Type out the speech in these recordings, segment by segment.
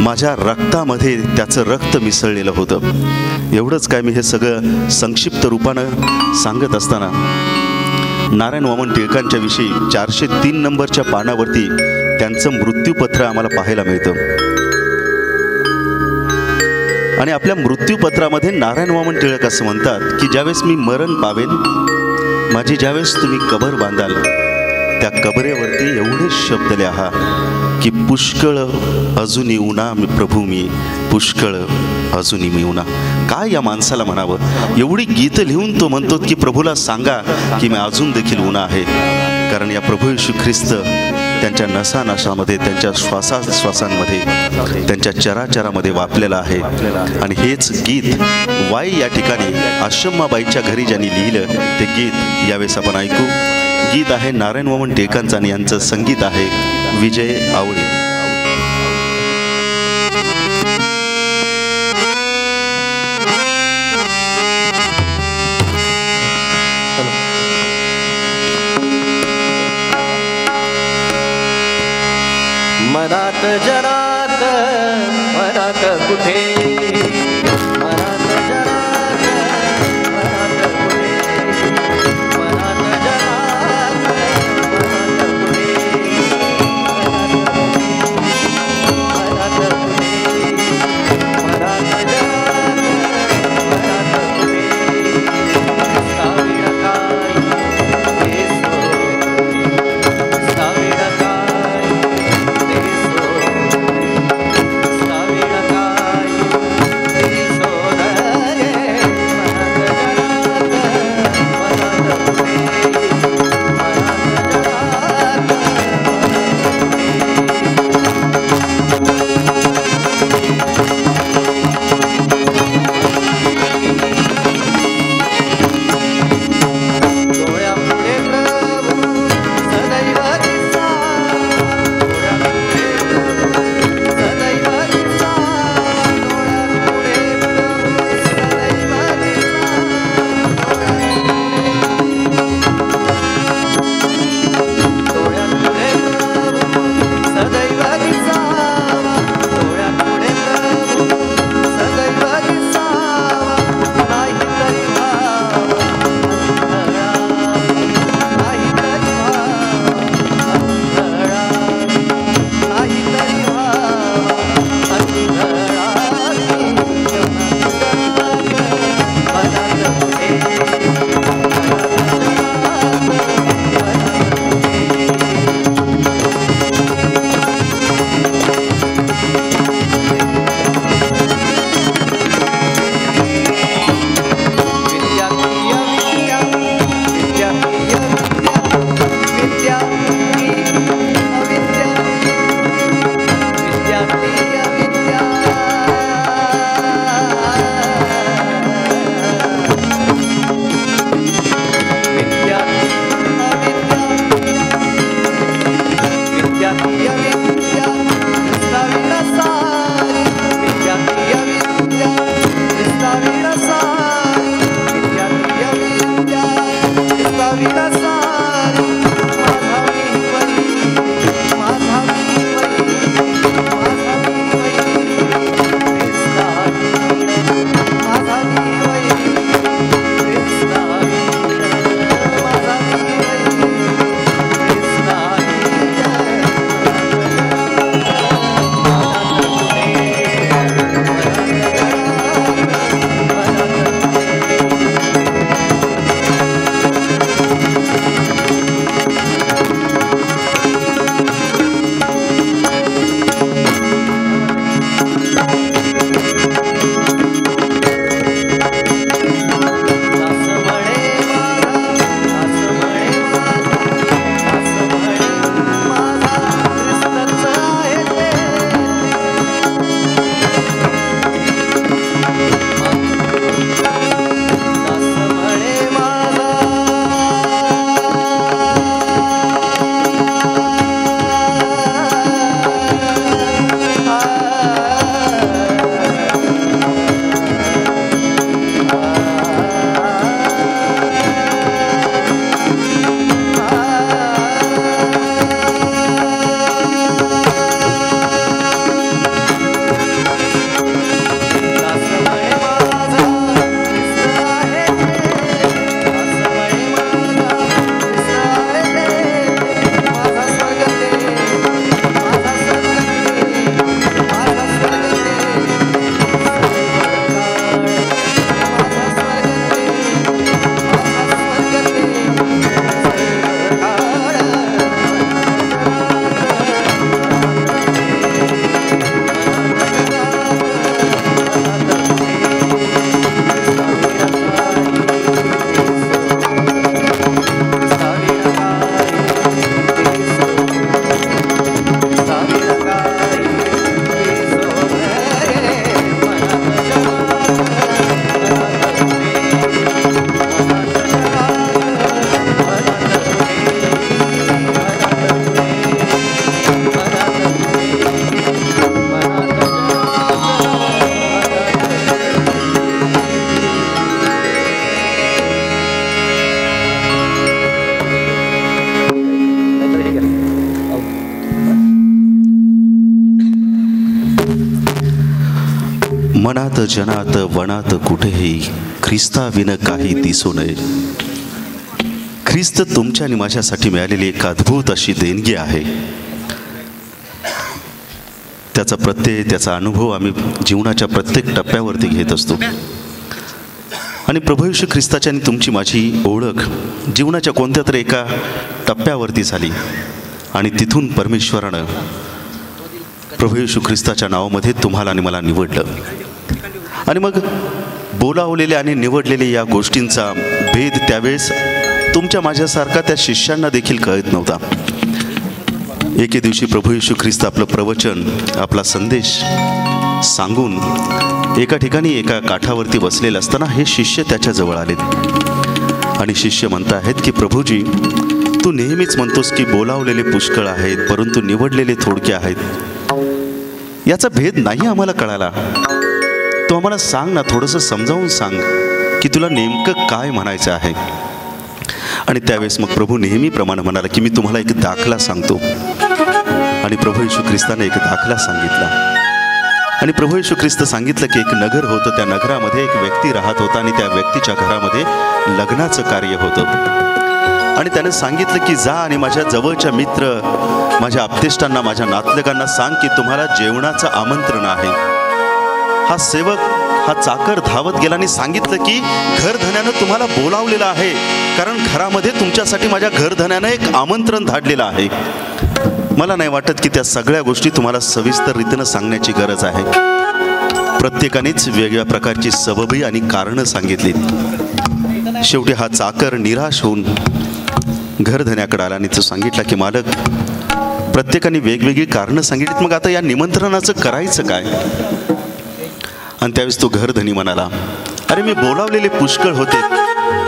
माझ्या रक्तामध्ये त्याचं रक्त मिसळलेलं होतं. एवढंच काय, मी हे सगळं संक्षिप्त रूपानं सांगत असताना नारायण वामन टिळकांच्या विषयी 403 नंबरच्या पानावरती त्यांचं मृत्यूपत्र आम्हाला पाहायला मिळतं. आणि आपल्या मृत्यूपत्रामध्ये नारायण वामन टिळक असं म्हणतात की ज्यावेळेस मी मरण पावेन, माझी ज्यावेळेस तुम्ही कबर बांधाल, त्या कबरेवरती एवढे शब्द लिहा की पुष्कळ अजूनी उना मी प्रभू मी, पुष्कळ अजूनी मी उना. काय या माणसाला म्हणावं, एवढी गीतं लिहून तो म्हणतो की प्रभूला सांगा की मी अजून देखील उना आहे. कारण या प्रभू येशू ख्रिस्त त्यांच्या नसानसामध्ये, त्यांच्या श्वासाश्वासांमध्ये, त्यांच्या चराचरामध्ये वापलेलं आहे. आणि हेच गीत वाई या ठिकाणी आश्रमाबाईच्या घरी ज्यांनी लिहिलं ते गीत यावेळेस आपण ऐकू. गीत आहे नारायण वामन टिळकांचं आणि यांचं संगीत आहे विजय आवळे. मनात जरात मनात कुठे, मनात जरात मनात कुठे, मनात जरात मनात कुठे, मनात कुठे, मनात जरात मनात कुठे, साविड काय येसो, साविड काय मनात जनात वनात कुठेही ख्रिस्ताविन काही दिसू नये. ख्रिस्त तुमच्या आणि माझ्यासाठी मिळालेली एक अद्भुत अशी देणगी आहे. त्याचा प्रत्यय, त्याचा अनुभव आम्ही जीवनाच्या प्रत्येक टप्प्यावरती घेत असतो. आणि प्रभू येशू ख्रिस्ताची आणि तुमची माझी ओळख जीवनाच्या कोणत्या तरी एका टप्प्यावरती झाली आणि तिथून परमेश्वरानं प्रभू येशू ख्रिस्ताच्या नावामध्ये तुम्हाला आणि मला निवडलं. आणि मग बोलावलेले आणि निवडलेले या गोष्टींचा भेद त्यावेळेस तुमच्या माझ्यासारखा त्या शिष्यांना देखील कळत नव्हता. एके दिवशी प्रभू येशू ख्रिस्त आपलं प्रवचन, आपला संदेश सांगून एका ठिकाणी एका काठावरती बसलेलं असताना हे शिष्य त्याच्याजवळ आलेत आणि शिष्य म्हणत आहेत की प्रभूजी, तू नेहमीच म्हणतोस की बोलावलेले पुष्कळ आहेत परंतु निवडलेले थोडके आहेत. याचा भेद नाही आम्हाला कळाला. तू आम्हाला सांग ना, थोडंसं समजावून सांग की तुला नेमकं काय म्हणायचं आहे. आणि त्यावेळेस मग प्रभू नेहमीप्रमाणे म्हणाला की मी तुम्हाला एक दाखला सांगतो. आणि प्रभू येशू ख्रिस्ताने एक दाखला सांगितला. आणि प्रभू येशू ख्रिस्त सांगितलं की एक नगर होतं, त्या नगरामध्ये एक व्यक्ती राहत होता आणि त्या व्यक्तीच्या घरामध्ये लग्नाचं कार्य होतं. आणि त्याने सांगितलं की जा आणि माझ्या जवळच्या मित्र, माझ्या आप्तेष्टांना, माझ्या नातलगांना सांग की तुम्हाला जेवणाचं आमंत्रण आहे. हा सेवक, हा चाकर धावत गेला आणि सांगितलं की घरधण्यानं तुम्हाला बोलावलेलं आहे, कारण घरामध्ये तुमच्यासाठी माझ्या घरधण्यानं एक आमंत्रण धाडलेलं आहे. मला नाही वाटत की त्या सगळ्या गोष्टी तुम्हाला सविस्तर रीतीनं सांगण्याची गरज आहे. प्रत्येकानेच वेगळ्या प्रकारची सबबी आणि कारणं सांगितली. शेवटी हा चाकर निराश होऊन घरधण्याकडे आला आणि तो सांगितला की मालक, प्रत्येकाने वेगवेगळी कारणं सांगितलीत, मग आता या निमंत्रणाचं करायचं काय. आणि त्यावेळेस तो घरधनी म्हणाला, अरे मी बोलावलेले पुष्कळ होते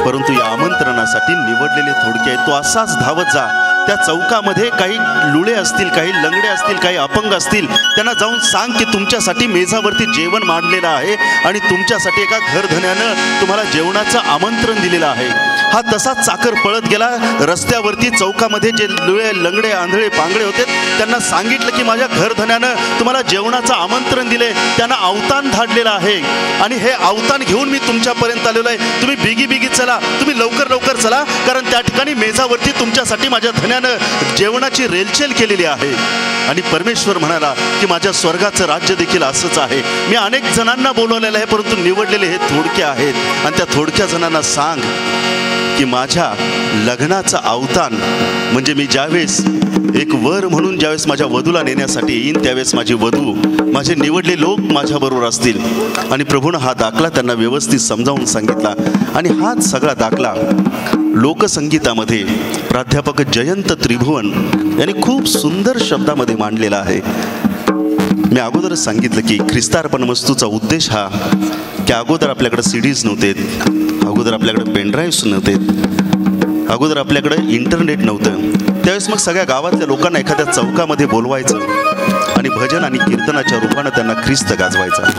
परंतु या आमंत्रणासाठी निवडलेले थोडके आहेत. तो असाच धावत जा, त्या चौकामध्ये काही लुळे असतील, काही लंगडे असतील, काही अपंग असतील, त्यांना जाऊन सांग की तुमच्यासाठी मेजावरती जेवण मांडलेलं आहे आणि तुमच्यासाठी एका घरधण्यानं तुम्हाला जेवणाचं आमंत्रण दिलेलं आहे. हा तसाच चाकर पळत गेला. रस्त्यावरती चौकामध्ये जे लुळे, लंगडे, आंधळे, पांगडे होते त्यांना सांगितलं की माझ्या घरधण्यानं तुम्हाला जेवणाचं आमंत्रण दिले, त्यांना अवतान धाडलेलं आहे आणि हे अवतान घेऊन मी तुमच्यापर्यंत आलेलो आहे. तुम्ही बिगी बिगी चला, तुम्ही लवकर लवकर चला, कारण त्या ठिकाणी मेजावरती तुमच्यासाठी माझ्या धन्यानं जेवणाची रेलचेल केलेली आहे. आणि परमेश्वर म्हणाला की माझ्या स्वर्गाचं राज्य देखील असंच आहे. मी अनेक जणांना बोलवलेलं आहे परंतु निवडलेले हे थोडके आहेत. आणि त्या थोडक्या जणांना सांग की माझ्या लग्नाचं अवतान म्हणजे मी ज्यावेळेस एक वर म्हणून ज्यावेळेस माझ्या वधूला नेण्यासाठी येईन त्यावेळेस माझी वधू, माझे निवडले लोक माझ्याबरोबर असतील. आणि प्रभूनं हा दाखला त्यांना व्यवस्थित समजावून सांगितला. आणि हाच सगळा दाखला लोकसंगीतामध्ये प्राध्यापक जयंत त्रिभुवन यांनी खूप सुंदर शब्दामध्ये मांडलेला आहे. मी अगोदरच सांगितलं की ख्रिस्तार्पण वस्तूचा उद्देश हा की अगोदर आपल्याकडे सीडीज नव्हते, अगोदर आपल्याकडे पेनड्राईव्स नव्हते, अगोदर आपल्याकडे इंटरनेट नव्हतं. त्यावेळेस मग सगळ्या गावातल्या लोकांना एखाद्या चौकामध्ये बोलवायचं आणि भजन आणि कीर्तनाच्या रूपानं त्यांना ख्रिस्त गाजवायचा.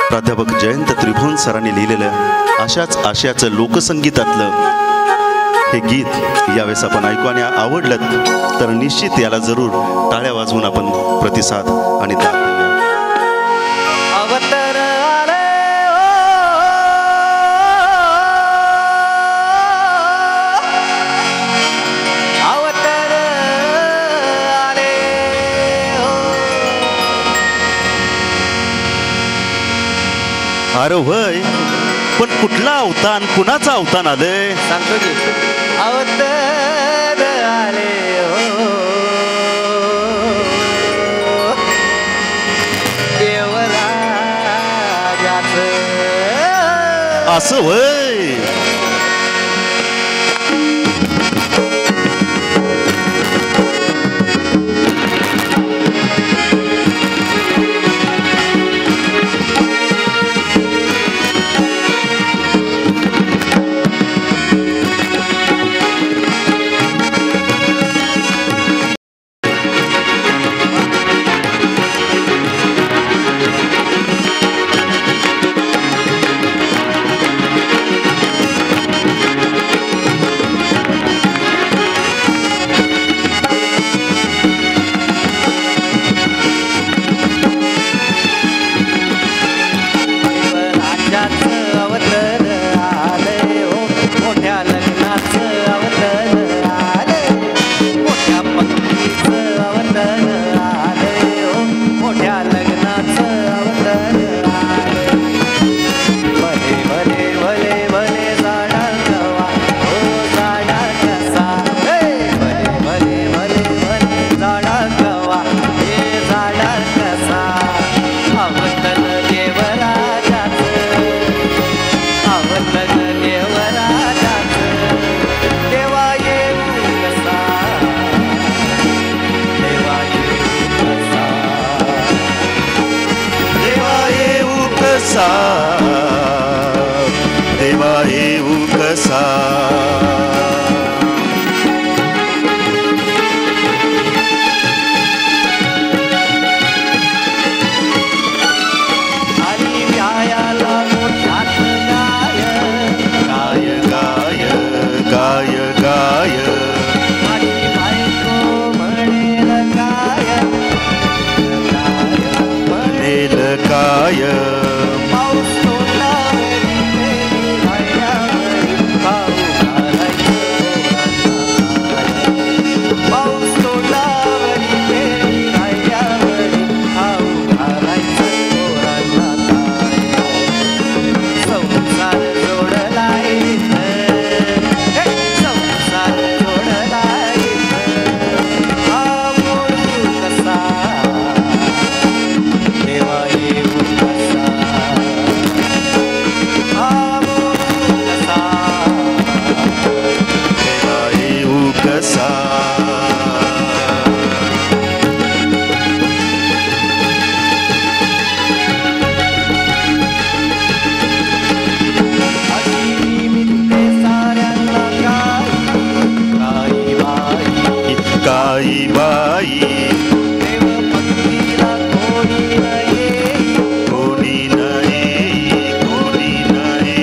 प्राध्यापक जयंत त्रिभुवन सरांनी लिहिलेलं अशाच आशयाचं लोकसंगीतातलं हे गीत यावेळेस आपण ऐकू. आणि आवडलं तर निश्चित याला जरूर टाळ्या वाजवून आपण प्रतिसाद आणि दाद देऊया. अवतार आले हो, अवतार आले हो. अरे होय, पण कुठला अवतान, कुणाचं अवतान आलंय सांगतो की अवतार आले हो, देवराजाचं. असं होय. कसा देवा येऊ कसा आणि व्यायाला मोठ्यात गाय गाय गाय गाय गाय माझी बायको म्हणेल गाय म्हणेल काय पाऊस तोंडावरी पेरी वाड्यावरी खाऊ घालायचं पाऊस तोंडावरी पेरी वाड्यावरी खाऊ घालायचं पोरांना संसार जोडलाय संसार जोडलाय हा मोडू कसा देवा येऊ कसा हा मोडू कसा देवा येऊ कसा अशी निमित्ते साऱ्यांना गाई बाई काही बाई देव भक्तीला कोणी न येई कोणी नाही कोणी नाही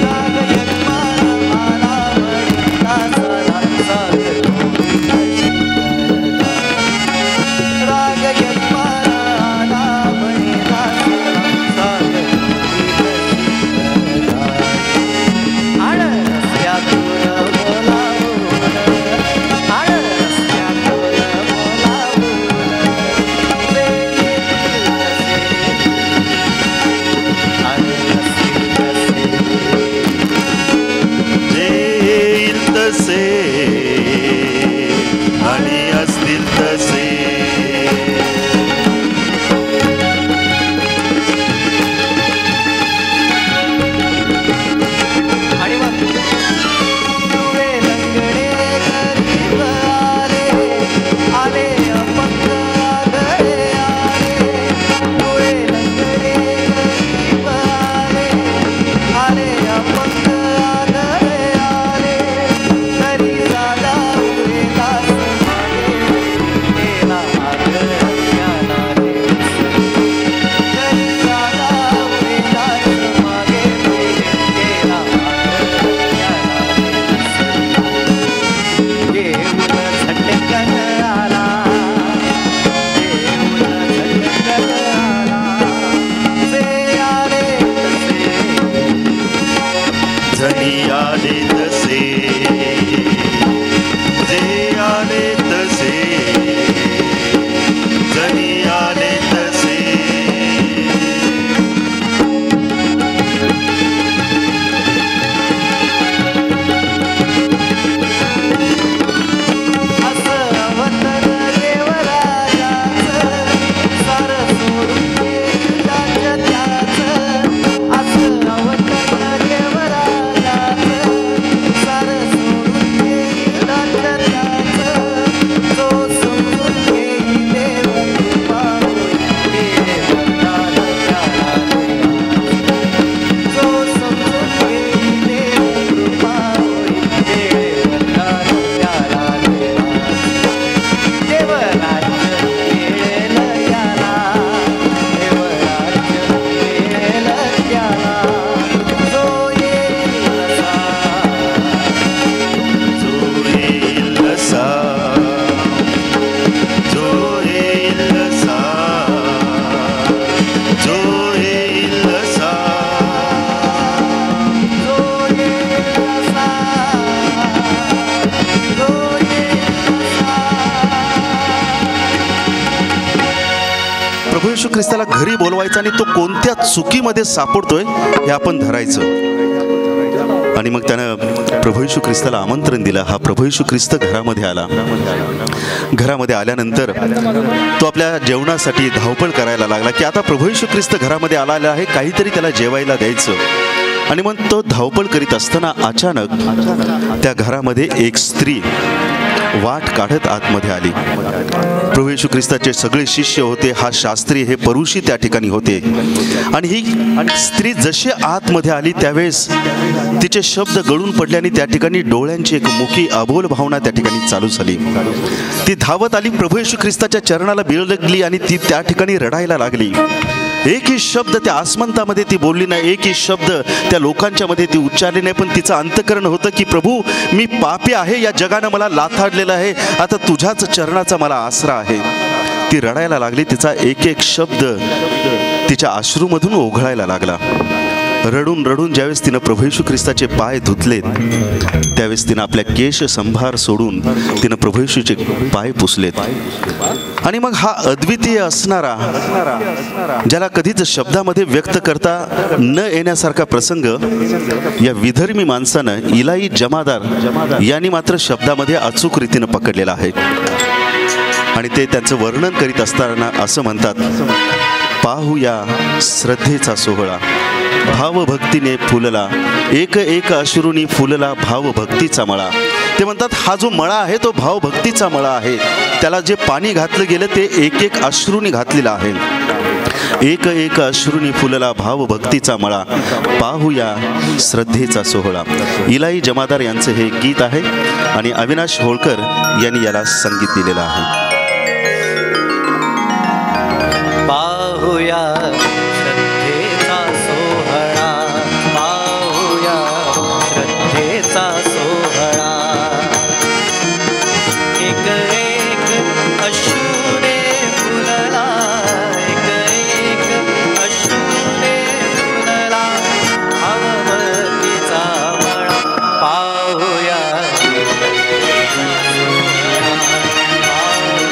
राग यजमान आला म्हणे दासाला साथ राग यजमान आला म्हणे दासाला साथ आण रस्त्यातून बोलावून आण रस्त्यातून बोलावून ते येईल तसे आणि असतील तसे जे येईल तसे आणि तुवे लंगडे गरीब आले अपंग आगळे आले तुवे लंगडे गरीब आले अपंग आगळे आले तरी जागा उरे दास मागे गेला आगळ्याला तरी जागा उरे दास मागे गेला येऊन झटकन आला येऊन झटकन आला जे आले तसे जणी आले तसे जे आले तसे जणी आले तसे असं अवतर देवराजाचं सार सोडून गेलं त्याचं असं अवतर देवराजाचं सार सोडून गेलं त्याचं तो समजून घेई देव कृपाहोई गेले वरदान त्याला तो समजून घेई देव कृपाहोई गेले वरदान त्याला देवराज्य मिळेल याला देवराज्य मिळेल त्याला जो येईल असा जो येईल असा जो येईल असा जो येईल असा जो येईल असा प्रभू येशू ख्रिस्ताला घरी बोलवायचं आणि तो कोणत्या चुकीमध्ये सापडतोय हे आपण धरायचं आणि मग त्यानं प्रभू येशू ख्रिस्ताला आमंत्रण दिलं. हा प्रभू येशू ख्रिस्त घरामध्ये आला. घरामध्ये आल्यानंतर तो आपल्या जेवणासाठी धावपळ करायला लागला की आता प्रभू येशू ख्रिस्त घरामध्ये आलेला आहे, काहीतरी त्याला जेवायला द्यायचं. आणि मग तो धावपळ करीत असताना अचानक त्या घरामध्ये एक स्त्री वाट काढत आतमध्ये आली. प्रभू येशू ख्रिस्ताचे सगळे शिष्य होते, हा शास्त्री हे परुषी त्या ठिकाणी होते. आणि ही स्त्री जशी आतमध्ये आली त्यावेळेस तिचे शब्द गळून पडले आणि त्या ठिकाणी डोळ्यांची एक मुखी अबोल भावना त्या ठिकाणी चालू झाली. ती धावत आली, प्रभू येशू ख्रिस्ताच्या चरणाला बिळगली आणि ती त्या ठिकाणी रडायला लागली. एकही शब्द त्या आसमंतामध्ये ती बोलली नाही, एकही शब्द त्या लोकांच्या मध्ये ती उच्चारली नाही, पण तिचं अंतःकरण होतं की प्रभू मी पापी आहे, या जगानं मला लाथाडलेलं आहे, आता तुझ्याच चरणाचा मला आसरा आहे. ती रडायला लागली, तिचा एक एक शब्द तिच्या अश्रूमधून ओघळायला लागला. रडून रडून ज्यावेळेस तिनं प्रभू येशू ख्रिस्ताचे पाय धुतलेत त्यावेळेस तिनं आपल्या केश संभार सोडून तिनं प्रभू येशूचे पाय पुसलेत. आणि मग हा अद्वितीय असणारा, ज्याला कधीच शब्दामध्ये व्यक्त करता न येण्यासारखा प्रसंग या विधर्मी माणसानं इलाई जमादार यांनी मात्र शब्दामध्ये अचूक रीतीनं पकडलेला आहे. आणि ते त्यांचं वर्णन करीत असताना असं म्हणतात, पाहूया श्रद्धेचा सोहळा, भावभक्तीने फुलला, एक एक अश्रूनी फुलला भावभक्तीचा मळा. ते म्हणतात हा जो मळा आहे तो भावभक्तीचा मळा आहे, त्याला जे पाणी घातलं गेलं ते एक एक अश्रूनी घातलेलं आहे. एक एक अश्रूनी फुलला भावभक्तीचा मळा, पाहूया श्रद्धेचा सोहळा. इलाई जमादार यांचं हे गीत आहे आणि अविनाश होळकर यांनी याला संगीत दिलेलं आहे. पाहूया श्रद्धेचा सोहळा, पाहूया श्रद्धेचा सोहळा. एक एक अश्रूने फुलला, एक एक अश्रूने फुलला भावभक्तीचा मळा. पाहूया श्रद्धेचा सोहळा, पाहूया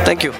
थँक्यू.